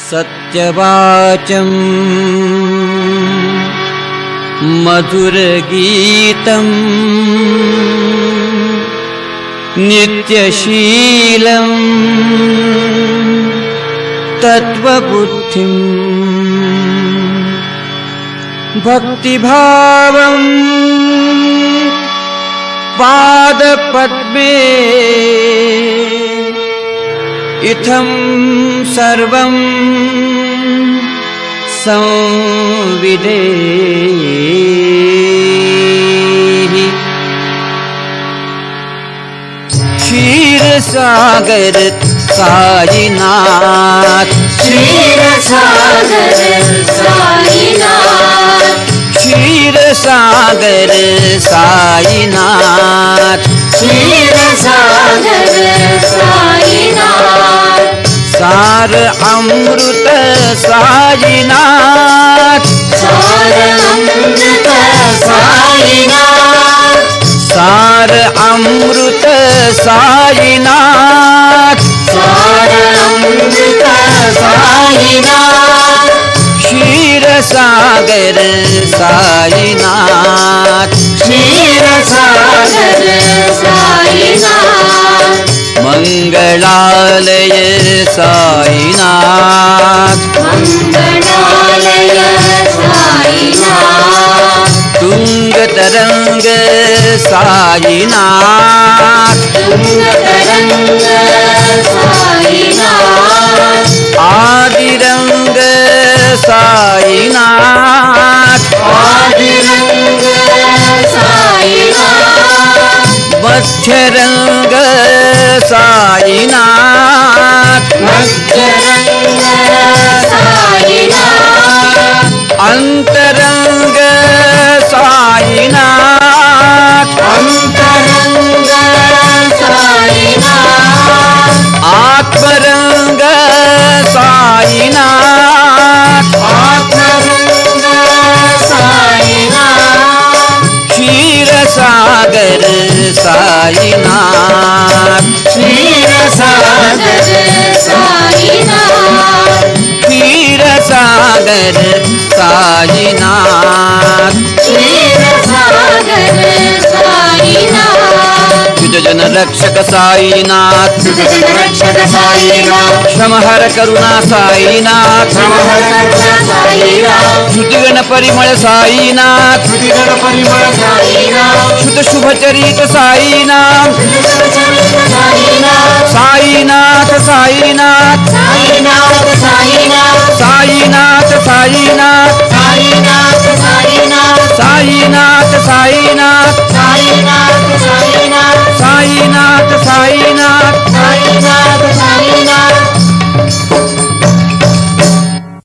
सत्यवाचम् मधुरगीतम् नित्यशीलम् तत्त्वबुद्धिम् भक्तिभावम् पादपद्मे इत्थं सर्वं संविधेहि। क्षीरसागर साईनाथ, क्षीरसागर साईनाथ, क्षीरसागर साईनाथ, क्षीरसागर साईनाथ, सार अमृत साईनाथ, सार अमृत साईनाथ, सार अमृत साईनाथ, सार अमृत साईनाथ, क्षीरसागर साईनाथ, क्षीरसागर साईनाथ, मंगलालय साईनाथ, मंगलालय साईनाथ, तुंगतरंग साईनाथ, तुंगतरंग साईनाथ, आदिरंग साईनाथ, आदिरंग साईनाथ, मध्यरंग साईनाथ, मध्यरंग साईनाथ, अंतरंग साईनाथ, अंतरंग साईनाथ, आत्मरंग साईनाथ, आत्मरंग साईनाथ, क्षीरसागर साईनाथ, क्षीरसागर साईनाथ, क्षीरसागर साईनाथ, क्षीरसागर साईनाथ, युजजन रक्षक साईनाथ, सुखजन रक्षक साईनाथ, श्रमहर करुणा साईनाथ, श्रमहर करुणा साईनाथ, श्रुतिगण परिमळ साईनाथ, श्रुतिगण परिमळ साईनाथ, श्रुत शुभचरित साईनाथ, श्रुतचरित साईनाथ, साईनाथ साईनाथ, साईनाथ साईनाथ, साईनाथ साईनाथ, साईनाथ साईनाथ, साईनाथ साईनाथ,